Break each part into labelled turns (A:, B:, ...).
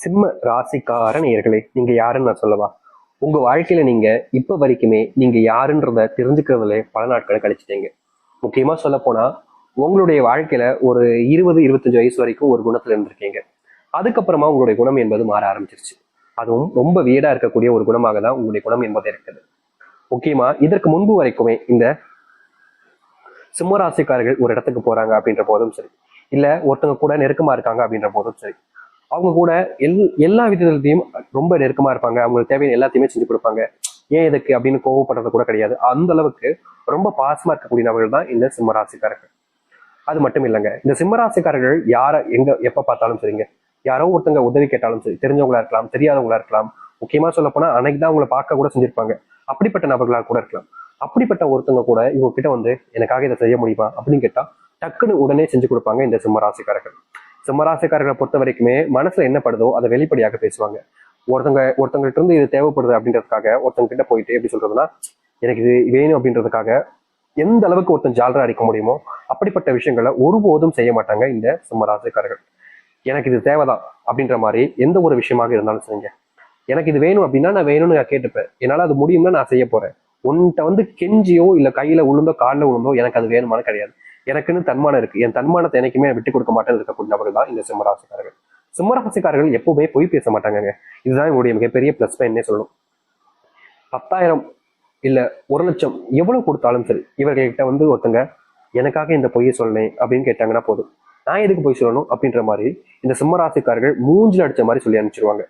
A: சிம்ம ராசிக்கார நேயர்களே, நீங்க யாருன்னு நான் சொல்லவா? உங்க வாழ்க்கையில நீங்க இப்ப வரைக்குமே நீங்க யாருன்றத தெரிஞ்சுக்கிறதுல பல நாட்களை கழிச்சிட்டீங்க. முக்கியமா சொல்ல போனா உங்களுடைய வாழ்க்கையில ஒரு 20-25 வயசு வரைக்கும் ஒரு குணத்துல இருந்திருக்கீங்க. அதுக்கப்புறமா உங்களுடைய குணம் என்பது மாற ஆரம்பிச்சிருச்சு. அதுவும் ரொம்ப வீடா இருக்கக்கூடிய ஒரு குணமாக தான் உங்களுடைய குணம் என்பது இருக்குது. முக்கியமா இதற்கு முன்பு வரைக்குமே இந்த சிம்மராசிக்காரர்கள் ஒரு இடத்துக்கு போறாங்க அப்படின்ற போதும் சரி, இல்ல ஒருத்தவங்க கூட நெருக்கமா இருக்காங்க அப்படின்ற போதும் சரி, அவங்க கூட எல்லா விதத்திலையும் ரொம்ப நெருக்கமா இருப்பாங்க. அவங்களுக்கு தேவையான எல்லாத்தையுமே செஞ்சு கொடுப்பாங்க. ஏன் எதுக்கு அப்படின்னு கோவப்படுறது கூட கிடையாது. அந்த அளவுக்கு ரொம்ப பாசமா இருக்கக்கூடிய நபர்கள் தான் இந்த சிம்மராசிக்காரர்கள். அது மட்டும் இல்லைங்க, இந்த சிம்மராசிக்காரர்கள் யாரை எங்க எப்ப பார்த்தாலும் சரிங்க, யாரோ ஒருத்தங்க உதவி கேட்டாலும் சரி, தெரிஞ்சவங்களா இருக்கலாம், தெரியாதவங்களா இருக்கலாம், முக்கியமா சொல்ல போனா அன்னைக்கு தான் அவங்களை பார்க்க கூட செஞ்சிருப்பாங்க, அப்படிப்பட்ட நபர்களா கூட இருக்கலாம். அப்படிப்பட்ட ஒருத்தங்க கூட இவங்க கிட்ட வந்து எனக்காக இதை செய்ய முடியுமா அப்படின்னு கேட்டா டக்குன்னு உடனே செஞ்சு கொடுப்பாங்க இந்த சிம்மராசிக்காரர்கள். சிம்மராசிக்காரர்களை பொறுத்த வரைக்குமே மனசுல என்ன படுதோ அதை வெளிப்படையாக பேசுவாங்க. ஒருத்தவங்கள்ட்ட இருந்து இது தேவைப்படுது அப்படின்றதுக்காக ஒருத்தங்க கிட்ட போயிட்டு எப்படி சொல்றதுன்னா, எனக்கு இது வேணும் அப்படின்றதுக்காக எந்த அளவுக்கு ஒருத்தன் ஜாலரா அடிக்க முடியுமோ அப்படிப்பட்ட விஷயங்களை ஒருபோதும் செய்ய மாட்டாங்க இந்த சிம்மராசிக்காரர்கள். எனக்கு இது தேவைதான் அப்படின்ற மாதிரி எந்த ஒரு விஷயமாக இருந்தாலும் சரிங்க, எனக்கு இது வேணும் அப்படின்னா நான் வேணும்னு நான் கேட்டுப்பேன். என்னால அது முடியும்னா நான் செய்ய போறேன். உன்கிட்ட வந்து கெஞ்சியோ இல்ல கையில உளுந்தோ காலில் உளுந்தோ எனக்கு அது வேணுமானு கிடையாது. எனக்குன்னு தன்மானம் இருக்கு, என் தன்மானத்தை என்னைக்குமே விட்டு கொடுக்க மாட்டேன்னு இருக்கக்கூடிய நபர்கள் தான் இந்த சிம்மராசிக்காரர்கள். சிம்மராசிக்காரர்கள் எப்பவுமே பொய் பேச மாட்டாங்க. இதுதான் இவருடைய மிகப்பெரிய பிளஸ் பாயிண்ட்னே சொல்லணும். 10,000 இல்ல 1,00,000 எவ்வளவு கொடுத்தாலும் சரி, இவர்கிட்ட வந்து ஒருத்தங்க எனக்காக இந்த பொய்யை சொல்லணேன் அப்படின்னு கேட்டாங்கன்னா போதும், நான் எதுக்கு பொய் சொல்லணும் அப்படின்ற மாதிரி இந்த சிம்மராசிக்காரர்கள் மூஞ்சில் அடிச்ச மாதிரி சொல்லி அனுப்பிச்சிருவாங்க.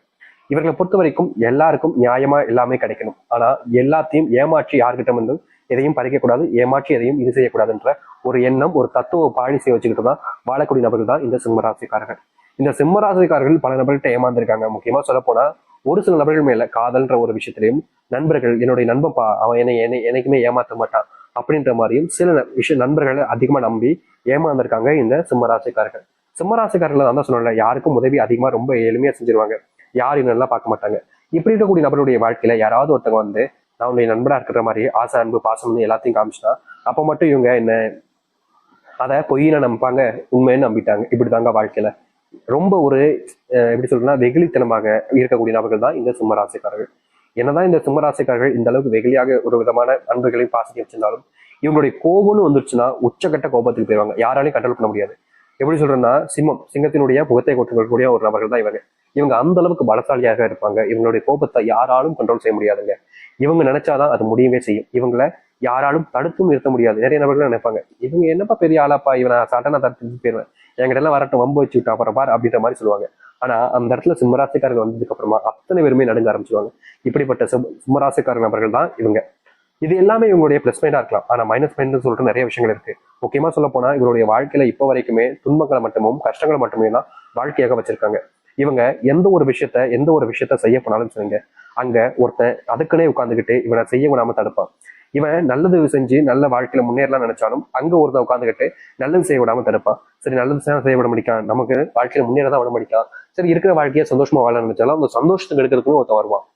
A: இவர்களை பொறுத்த வரைக்கும் எல்லாருக்கும் நியாயமா எல்லாமே கிடைக்கணும். ஆனா எல்லாத்தையும் ஏமாற்றி யார்கிட்ட வந்து எதையும் பறிக்கக்கூடாது, ஏமாற்றி எதையும் இது செய்யக்கூடாதுன்ற ஒரு எண்ணம், ஒரு தத்துவ பாலிசியை வச்சுக்கிட்டு தான் வாழக்கூடிய நபர்கள் தான் இந்த சிம்மராசிக்காரர்கள். இந்த சிம்மராசிக்காரர்கள் பல நபர்கள்ட்ட ஏமாந்துருக்காங்க. முக்கியமா சொல்ல போனா ஒரு சில நபர்கள் மேல காதல்ன்ற ஒரு விஷயத்திலையும், நண்பர்கள் என்னுடைய நண்பப்பா அவன் என்னைக்குமே ஏமாற்ற மாட்டான் அப்படின்ற மாதிரியும் சில நண்பர்களை அதிகமா நம்பி ஏமாந்துருக்காங்க இந்த சிம்மராசிக்காரர்கள். சிம்மராசிக்காரர்கள் தான் சொன்னல, யாருக்கும் உதவி அதிகமா ரொம்ப எளிமையா செஞ்சிருவாங்க, யார் என்னெல்லாம் பார்க்க மாட்டாங்க. இப்படி இருக்கக்கூடிய நபருடைய வாழ்க்கையில யாராவது ஒருத்தவங்க வந்து நான் உன்னுடைய நண்பரா இருக்கிற மாதிரி ஆசை அன்பு பாசம் எல்லாத்தையும் காமிச்சுனா அப்ப மட்டும் இவங்க என்ன அதை பொய்யின நம்பிப்பாங்க, உண்மைன்னு நம்பிட்டாங்க. இப்படிதாங்க வாழ்க்கையில ரொம்ப ஒரு எப்படி சொல்றதுன்னா வெகுளித்தனமாக இருக்கக்கூடிய நபர்கள் தான் இந்த சிம்மராசிக்காரர்கள். என்னதான் இந்த சிம்மராசிக்காரர்கள் இந்த அளவுக்கு வெகுளியாக ஒரு விதமான அன்புகளையும் பாசத்தையும் வச்சிருந்தாலும் இவங்களுடைய கோபம்னு வந்துருச்சுன்னா உச்சக்கட்ட கோபத்துக்கு போயிருவாங்க. யாராலையும் கண்ட்ரோல் பண்ண முடியாது. எப்படி சொல்றேன்னா, சிங்கத்தினுடைய முகத்தை கொட்டக்கூடிய ஒரு நபர்கள் தான் இவங்க. இவங்க அந்த அளவுக்கு பலசாலியாக இருப்பாங்க. இவங்களுடைய கோபத்தை யாராலும் கண்ட்ரோல் செய்ய முடியாதுங்க. இவங்க நினைச்சாதான் அது முடியவே செய்யும். இவங்களை யாராலும் தடுத்தும் நிறுத்த முடியாது. நிறைய நபர்கள் நினைப்பாங்க, இவங்க என்னப்பா பெரிய ஆளாப்பா, இவனை சட்டனா தடுத்து போயிருவேன், என்கிட்ட எல்லாம் வரட்டும் வம்பு வச்சு விட்டா அப்புறம் பார் அப்படின்ற மாதிரி சொல்லுவாங்க. ஆனா அந்த இடத்துல சிம்மராசிக்காரர்கள் வந்ததுக்கு அப்புறமா அத்தனை பேருமே நடுங்க ஆரம்பிச்சுவாங்க. இப்படிப்பட்ட சிம்மராசிக்கார நபர்கள் தான் இவங்க. இது எல்லாமே இவங்களுடைய பிளஸ் பாயிண்டா இருக்கலாம். ஆனா மைனஸ் பாயிண்ட் சொல்லிட்டு நிறைய விஷயங்கள் இருக்கு. முக்கியமா சொல்ல போனா இவருடைய வாழ்க்கையில இப்ப வரைக்குமே துன்பங்களை மட்டுமும் கஷ்டங்களை மட்டுமே தான் வாழ்க்கையாக வச்சிருக்காங்க. இவங்க எந்த ஒரு விஷயத்த செய்ய போனாலும் சரிங்க, அங்க ஒருத்தன் அதுக்குன்னே உட்காந்துக்கிட்டு இவனை செய்ய விடாம தடுப்பான். இவன் நல்லது செஞ்சு நல்ல வாழ்க்கையில முன்னேறலாம் நினைச்சாலும் அங்க ஒருத்தன் உட்காந்துக்கிட்டு நல்லது செய்ய விடாம தடுப்பான். சரி, நல்லது செய்ய விட முடிக்கான், நமக்கு வாழ்க்கையில முன்னேறதான் விட முடிக்கான், சரி இருக்கிற வாழ்க்கையை சந்தோஷமா வாழ நினைச்சாலும் அந்த சந்தோஷத்துக்கு எடுக்கிறதுக்குன்னு ஒருத்தன் வருவான்.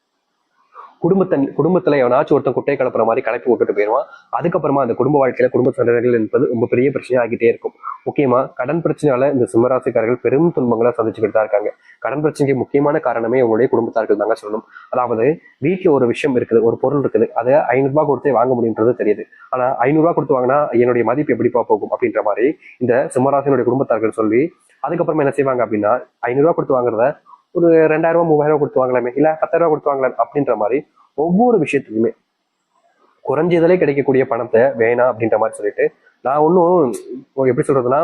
A: குடும்பத்துல எவனாச்சும் ஒருத்தன் குட்டை கலப்புற மாதிரி கலப்பி விட்டுட்டு போயிடுவான். அதுக்கப்புறமா அந்த குடும்ப வாழ்க்கையில குடும்ப சண்டைகள் என்பது ரொம்ப பெரிய பிரச்சனை ஆகிட்டே இருக்கும். முக்கியமா கடன் பிரச்சனையால இந்த சிம்மராசிக்காரர்கள் பெரும் துன்பங்களை சந்திச்சுக்கிட்டு தான் இருக்காங்க. கடன் பிரச்சனைக்கு முக்கியமான காரணமே உங்களுடைய குடும்பத்தார்கள் தாங்க சொல்லணும். அதாவது வீட்டுல ஒரு விஷயம் இருக்குது, ஒரு பொருள் இருக்குது, அதை 500 ரூபாய் கொடுத்தே வாங்க முடியுன்றது தெரியுது. ஆனா 500 ரூபாய் கொடுத்து வாங்கினா என்னுடைய மதிப்பு எப்படிப்பா போகும் அப்படின்ற மாதிரி இந்த சிம்மராசினுடைய குடும்பத்தார்கள் சொல்லி அதுக்கப்புறமா என்ன செய்வாங்க அப்படின்னா, 500 ரூபாய் கொடுத்து வாங்குறத ஒரு 2,000 ரூபாய் 3,000 ரூபாய் கொடுத்து வாங்கலாமே, இல்ல 10,000 ரூபாய் கொடுத்து வாங்கலாம் அப்படின்ற மாதிரி ஒவ்வொரு விஷயத்துலையுமே குறைஞ்சதிலே கிடைக்கக்கூடிய பணத்தை வேணாம் அப்படின்ற மாதிரி சொல்லிட்டு, நான் ஒன்றும் எப்படி சொல்றதுன்னா,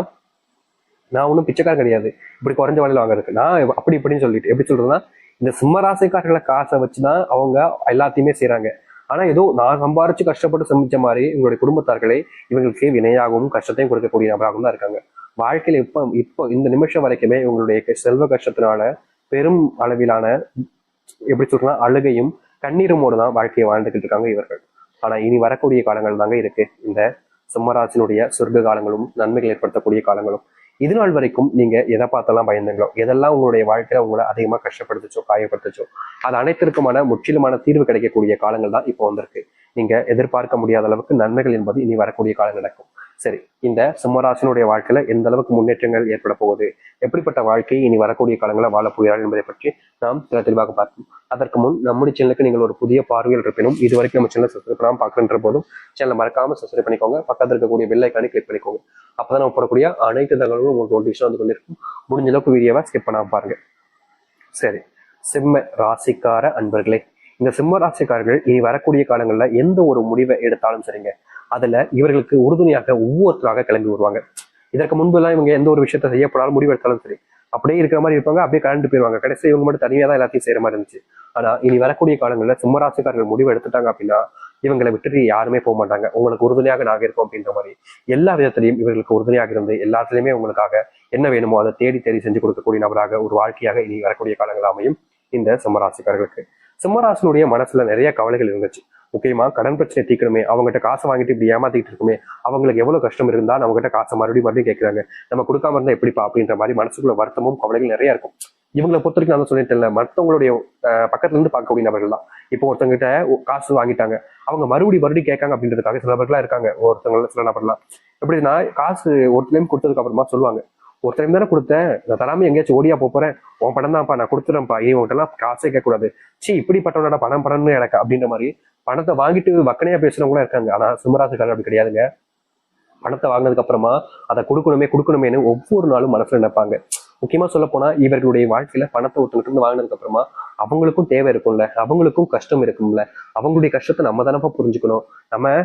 A: நான் ஒன்றும் பிச்சைக்காரன் கிடையாது இப்படி குறைஞ்ச வழியில் வாங்குறதுக்கு, நான் அப்படி இப்படின்னு சொல்லிட்டு எப்படி சொல்றதுன்னா, இந்த சிம்மராசிக்காரர்களை காசை வச்சுதான் அவங்க எல்லாத்தையுமே செய்யறாங்க. ஆனா ஏதோ நான் சம்பாரிச்சு கஷ்டப்பட்டு சமைச்ச மாதிரி இவங்களுடைய குடும்பத்தார்களே இவங்களுக்கு வினையாகவும் கஷ்டத்தையும் கொடுக்கக்கூடிய நபராகவும் தான் இருக்காங்க. வாழ்க்கையில இப்போ இந்த நிமிஷம் வரைக்குமே இவங்களுடைய செல்வ கஷ்டத்தினால பெரும் அளவிலான எப்படி சொல்றா அழுகையும் கண்ணீருமோடு தான் வாழ்க்கையை வாழ்ந்துகிட்டு இருக்காங்க இவர்கள். ஆனா இனி வரக்கூடிய காலங்கள் தாங்க இருக்கு இந்த சிம்மராசினுடைய சொர்க்க காலங்களும் நன்மைகள் ஏற்படுத்தக்கூடிய காலங்களும். இது நாள் வரைக்கும் நீங்க எதை பார்த்தெல்லாம் பயந்துங்களோ, எதெல்லாம் உங்களுடைய வாழ்க்கையில உங்களை அதிகமா கஷ்டப்படுத்துச்சோ காயப்படுத்துச்சோ, அது அனைத்திற்குமான முற்றிலுமான தீர்வு கிடைக்கக்கூடிய காலங்கள் தான் இப்போ வந்திருக்கு. நீங்க எதிர்பார்க்க முடியாத அளவுக்கு நன்மைகள் என்பது இனி வரக்கூடிய காலம் நடக்கும். சரி, இந்த சிம்மராசினுடைய வாழ்க்கையில எந்த அளவுக்கு முன்னேற்றங்கள் ஏற்பட போகுது, எப்படிப்பட்ட வாழ்க்கை இனி வரக்கூடிய காலங்களில் வாழப் போகிறார்கள் என்பதை பற்றி நாம் தெளிவாக பார்ப்போம். அதற்கு முன் நம்முடைய சேனலுக்கு நீங்கள் ஒரு புதிய பார்வையில் இருப்பினும் இது வரைக்கும் நம்ம சேனல் சப்ஸ்கிரைப் பண்ணாமல் பார்க்கின்ற போதும் சேனலை மறக்காம சப்ஸ்கிரைப் பண்ணிக்கோங்க. பக்கத்தில் இருக்கக்கூடிய பெல் ஐக்கானை கிளிக் பண்ணிக்கோங்க. அப்பதான் நம்ம போடக்கூடிய அனைத்து தகவல்களும் உங்களுக்கு நோட்டிஃபிகேஷன் வந்து கொண்டிருக்கும். முடிஞ்ச அளவுக்கு வீடியோவை ஸ்கிப் பண்ணாம பாருங்க. சரி, சிம்ம ராசிக்கார அன்பர்களே, இந்த சிம்ம ராசிக்காரர்கள் இனி வரக்கூடிய காலங்களில் எந்த ஒரு முடிவை எடுத்தாலும் சரிங்க, அதுல இவர்களுக்கு உறுதுணையாக ஒவ்வொருத்தராக கிளம்பி வருவாங்க. இதற்கு முன்பு எல்லாம் இவங்க எந்த ஒரு விஷயத்த செய்யப்படாலும் முடிவு எடுத்தாலும் சரி, அப்படியே இருக்கிற மாதிரி இருப்பாங்க, அப்படியே கலந்து போயிருவாங்க. கடைசியில் இவங்க மட்டும் தனியாக தான் எல்லாத்தையும் செய்யற மாதிரி இருந்துச்சு. ஆனா இனி வரக்கூடிய காலங்களில் சிம்மராசிக்காரர்கள் முடிவு எடுத்துட்டாங்க அப்படின்னா இவங்களை விட்டுட்டு யாருமே போக மாட்டாங்க. உங்களுக்கு உறுதுணையாக நாங்க இருக்கோம் அப்படின்ற மாதிரி எல்லா விதத்திலையும் இவர்களுக்கு உறுதுணையாக இருந்து எல்லாத்துலயுமே உங்களுக்காக என்ன வேணுமோ அதை தேடி தேடி செஞ்சு கொடுக்கக்கூடிய நபராக ஒரு வாழ்க்கையாக இனி வரக்கூடிய காலங்கள் அமையும் இந்த சிம்மராசிக்காரர்களுக்கு. சிம்மராசினுடைய மனசுல நிறைய கவலைகள் இருந்துச்சு. முக்கியமா கடன் பிரச்சனை தீக்கணுமே, அவங்ககிட்ட காசை வாங்கிட்டு இப்படி ஏமாத்திட்டு இருக்குமே, அவங்களுக்கு எவ்வளவு கஷ்டம் இருந்தா நம்ம கிட்ட காசை மறுபடியும் கேட்கறாங்க, நம்ம கொடுக்காம இருந்தா எப்படிப்பா அப்படின்ற மாதிரி மனசுக்குள்ள வருத்தமும் கவலைகள் நிறைய இருக்கும். இவங்களை பொறுத்த வரைக்கும் நான் சொல்லிட்டு மற்றவங்களுடைய பக்கத்துல இருந்து பார்க்கக்கூடிய நபர்கள் தான். இப்போ ஒருத்தவங்கிட்ட காசு வாங்கிட்டாங்க, அவங்க மறுபடியும் கேட்காங்க அப்படின்றதுக்காக சில நபர்களா இருக்காங்க. ஒருத்தவங்க சில நபர்லாம் எப்படின்னா காசு ஒரு டைம் கொடுத்ததுக்கு அப்புறமா சொல்லுவாங்க, ஒரு டைம் தானே கொடுத்தேன், நான் தராம எங்கேயாச்சும் ஓடியா போறேன், உன் படம் தான்ப்பா நான் கொடுத்துறேன்ப்பா, இனி உங்கள்கிட்ட எல்லாம் காசே கேட்கக்கூடாது, சி இப்படிப்பட்டவனோட பணம்னு எனக்கு அப்படின்ற மாதிரி பணத்தை வாங்கிட்டு வக்கனையா பேசுறவங்களும் இருக்காங்க. ஆனா சிம்மராசிக்காரர் அப்படி கிடையாதுங்க. பணத்தை வாங்கினதுக்கு அப்புறமா அதை கொடுக்கணுமேனு ஒவ்வொரு நாளும் மனசுல நினைப்பாங்க. முக்கியமா சொல்ல போனா இவர்களுடைய வாழ்க்கையில பணத்தை ஒருத்தவங்க இருந்து வாங்கினதுக்கு அப்புறமா அவங்களுக்கும் தேவை இருக்கும்ல, அவங்களுக்கும் கஷ்டம் இருக்கும்ல, அவங்களுடைய கஷ்டத்தை நம்ம தானப்பா புரிஞ்சுக்கணும். நம்ம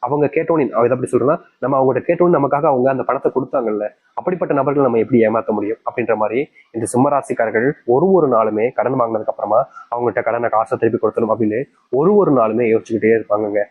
A: அவங்க கேட்டோன்னு இதை அப்படி சொல்றேன்னா, நம்ம அவங்ககிட்ட கேட்டோன்னு நமக்காக அவங்க அந்த பணத்தை கொடுத்தாங்கல்ல, அப்படிப்பட்ட நபர்கள் நம்ம எப்படி ஏமாற்ற முடியும் அப்படின்ற மாதிரி இந்த சிம்மராசிக்காரர்கள் ஒரு நாளுமே கடன் வாங்கினதுக்கு அப்புறமா அவங்ககிட்ட கடனை காசை திருப்பி கொடுத்தணும் அப்படின்னு ஒரு நாளுமே யோசிச்சுக்கிட்டே இருப்பாங்க.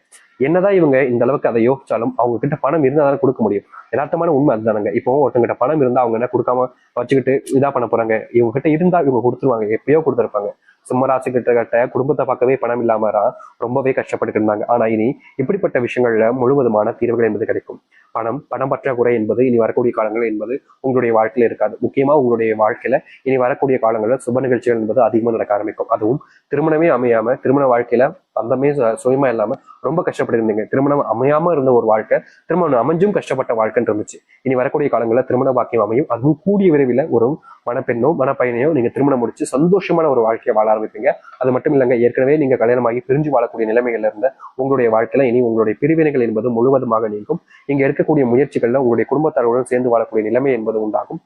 A: என்னதான் இவங்க இந்த அளவுக்கு அதை யோசிச்சாலும் அவங்க கிட்ட பணம் இருந்தா தானே கொடுக்க முடியும். யதார்த்தமான உண்மை அதுதானுங்க. இப்போ ஒருத்தங்கிட்ட பணம் இருந்தா அவங்க என்ன கொடுக்காம வச்சுக்கிட்டு இதா பண்ண போறாங்க, இவங்க கிட்ட இருந்தா இவங்க கொடுத்துருவாங்க, எப்பயோ கொடுத்துருப்பாங்க. சிம்மராசி கிட்ட குடும்பத்தை பார்க்கவே பணம் இல்லாமரா ரொம்பவே கஷ்டப்பட்டு இருந்தாங்க. ஆனா இனி இப்படிப்பட்ட விஷயங்கள்ல முழுவதுமான தீர்வுகள் என்பது கிடைக்கும். பணம் பற்றாக்குறை என்பது இனி வரக்கூடிய காலங்கள் என்பது உங்களுடைய வாழ்க்கையில இருக்காது. முக்கியமா உங்களுடைய வாழ்க்கையில இனி வரக்கூடிய காலங்களில் சுப நிகழ்ச்சிகள் என்பது அதிகமாக நடக்க ஆரம்பிக்கும். அதுவும் திருமணமே அமையாம, திருமண வாழ்க்கையில பந்தமே சுயமா இல்லாம ரொம்ப கஷ்டப்பட்டு இருந்தீங்க, திருமணம் அமையாம இருந்த ஒரு வாழ்க்கை திருமணம் அமைஞ்சும் கஷ்டப்பட்ட வாழ்க்கைன்னு இருந்துச்சு. இனி வரக்கூடிய காலங்களில் திருமண பாக்கியம் அமையும். அதுவும் கூடிய விரைவில் ஒரு மணப்பெண்ணோ மணப்பையனையோ நீங்க திருமணம் முடிச்சு சந்தோஷமான ஒரு வாழ்க்கையை வாழ ஆரம்பிப்பீங்க. அது மட்டும் இல்லைங்க, ஏற்கனவே நீங்க கல்யாணமாகி பிரிஞ்சு வாழக்கூடிய நிலைமைகள்ல இருந்த உங்களுடைய வாழ்க்கையில இனி உங்களுடைய பிரிவினைகள் என்பது முழுவதுமாக நீங்கும். இங்க இருக்கக்கூடிய முயற்சிகள்ல உங்களுடைய குடும்பத்தாருடன் சேர்ந்து வாழக்கூடிய நிலைமை என்பது உண்டாகும்.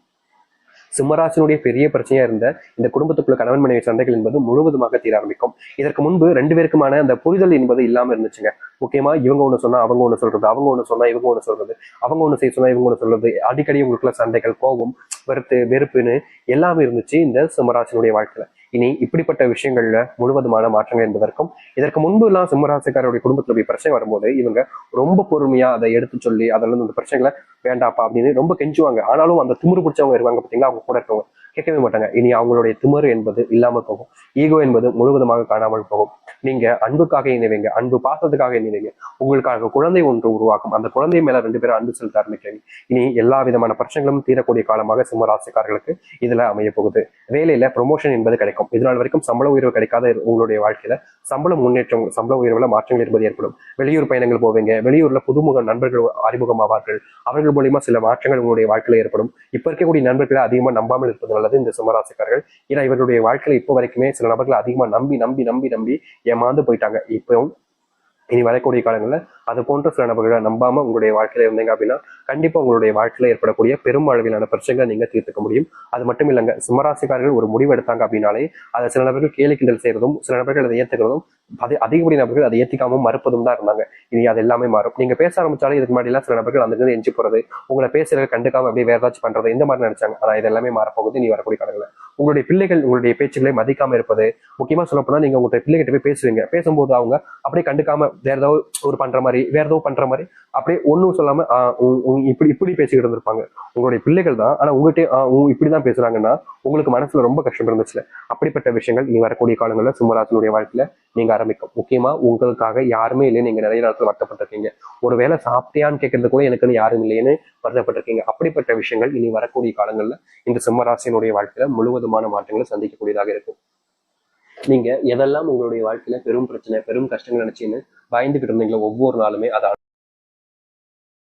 A: சிம்மராசினுடைய பெரிய பிரச்சனையா இருந்த இந்த குடும்பத்துக்குள்ள கணவன் மனைவி சண்டைகள் என்பது முழுவதுமாக தீர ஆரம்பிக்கும். இதற்கு முன்பு 2 பேருக்குமான அந்த புரிதல் என்பது இல்லாம இருந்துச்சுங்க. முக்கியமா இவங்க ஒண்ணு சொன்னா அவங்க ஒண்ணு சொல்றது, அவங்க ஒண்ணு சொன்னா இவங்க ஒண்ணு சொல்றது, அவங்க ஒண்ணு செய்ய சொன்னா இவங்க ஒண்ணு சொல்றது, அடிக்கடி உங்களுக்குள்ள சண்டைகள், கோபம், வெறுப்புன்னு எல்லாமே இருந்துச்சு இந்த சிம்மராசினுடைய வாழ்க்கையில. இனி இப்படிப்பட்ட விஷயங்கள்ல முழுவதுமான மாற்றங்கள் என்பதற்கும் இதற்கு முன்பு எல்லாம் சிம்மராசிக்காரருடைய குடும்பத்துல பிரச்சனை வரும்போது இவங்க ரொம்ப பொறுமையா அதை எடுத்து சொல்லி அதில் இந்த பிரச்சனைகளை வேண்டாப்பா அப்படின்னு ரொம்ப கெஞ்சுவாங்க. ஆனாலும் அந்த திமிரு பிடிச்சவங்க இருவாங்க பார்த்தீங்களா, அவங்க கூட இருக்கவங்க கேட்கவே மாட்டாங்க. இனி அவங்களுடைய திமிரு என்பது இல்லாமல் போகும், ஈகோ என்பது முழுவதுமாக காணாமல் போகும். நீங்க அன்புக்காக இணைவீங்க, அன்பு பாசத்துக்காக இணைவீங்க, உங்களுக்காக குழந்தை ஒன்று உருவாக்கும், அந்த குழந்தை மேல 2 பேரும் அன்பு செலுத்த ஆரம்பிக்கிறீங்க. இனி எல்லா விதமான பிரச்சனைகளும் தீரக்கூடிய காலமாக சிம்மராசிக்காரர்களுக்கு இதுல அமைய போகுது. வேலையில ப்ரொமோஷன் என்பது கிடைக்கும். இதனால் வரைக்கும் சம்பள உயர்வு கிடைக்காத உங்களுடைய வாழ்க்கையில சம்பள முன்னேற்றம், சம்பள உயர்வுல மாற்றங்கள் என்பது ஏற்படும். வெளியூர் பயணங்கள் போவீங்க, வெளியூர்ல புதுமுக நண்பர்கள் அறிமுகமாவார்கள், அவர்கள் மூலியமா சில மாற்றங்கள் உங்களுடைய வாழ்க்கையில ஏற்படும். இப்ப இருக்கக்கூடிய நண்பர்களை அதிகமா நம்பாமல் இருப்பது நல்லது இந்த சிம்மராசிக்காரர்கள். ஏன்னா இவர்களுடைய வாழ்க்கையில இப்போ வரைக்குமே சில நபர்களை அதிகமா நம்பி ஏமாந்து போயிட்டாங்க. இப்போ இனி வரக்கூடிய காலங்களில் அது போன்ற சில நபர்களை நம்பாம உங்களுடைய வாழ்க்கையில இருந்தீங்க அப்படின்னா கண்டிப்பா உங்களுடைய வாழ்க்கையில ஏற்படக்கூடிய பெரும் அளவிலான பிரச்சனைகளை நீங்க தீர்த்துக்க முடியும். அது மட்டும் இல்லைங்க, சிம்மராசிக்காரர்கள் ஒரு முடிவு எடுத்தாங்க அப்படின்னாலே அதை சில நபர்கள் கேலி கிண்டல் செய்யறதும், சில நபர்கள் அதை ஏத்துக்கிறதும், அதிகப்படி நபர்கள் அதை ஏத்திக்காம மறுப்பதும் தான் இருந்தாங்க. இனி அது எல்லாமே மாறும். நீங்க பேச ஆரம்பிச்சாலே இதுக்கு முன்னாடி எல்லாம் சில நபர்கள் அந்த எஞ்சி போறது, உங்களை பேசுறது கண்டுக்காம அப்படியே வேற ஏதாச்சும் பண்றது, இந்த மாதிரி நினைச்சாங்க. ஆனா இது எல்லாமே மாறப்போகுது இனி வரக்கூடிய காலங்களில். உங்களுடைய பிள்ளைகள் உங்களுடைய பேச்சுக்களை மதிக்காம இருப்பது, முக்கியமா சொல்ல போனா நீங்க உங்களுடைய பிள்ளைகிட்ட போய் பேசுவீங்க, பேசும்போது அவங்க அப்படியே கண்டுக்காம வேற ஏதோ ஒரு பண்ற மாதிரி அப்படியே ஒன்னும் சொல்லாம இப்படி பேசிக்கிட்டு இருந்திருப்பாங்க. உங்களுடைய பிள்ளைகள் தான், ஆனா உங்ககிட்ட இப்படிதான் பேசுறாங்கன்னா உங்களுக்கு மனசுல ரொம்ப கஷ்டம் இருந்துச்சுல. அப்படிப்பட்ட விஷயங்கள் இனி வரக்கூடிய காலங்களில் சிம்மராசினுடைய வாழ்க்கையில நீங்க ஆரம்பிக்கும். முக்கியமா உங்களுக்காக யாருமே இல்லைன்னு நீங்க நிறைய நேரத்தில் வருத்தப்பட்டிருக்கீங்க. ஒருவேளை சாப்பிட்டியான்னு கேட்கறது கூட எனக்குன்னு யாரும் இல்லைன்னு வருத்தப்பட்டிருக்கீங்க. அப்படிப்பட்ட விஷயங்கள் இனி வரக்கூடிய காலங்களில் இந்த சிம்மராசினுடைய வாழ்க்கையில முழுவதுமான மாற்றங்களை சந்திக்கக்கூடியதாக இருக்கும். நீங்க எதெல்லாம் உங்களுடைய வாழ்க்கையில பெரும் பிரச்சனை, பெரும் கஷ்டங்கள் நினைச்சுன்னு பயந்துகிட்டு இருந்தீங்களோ ஒவ்வொரு நாளுமே அதை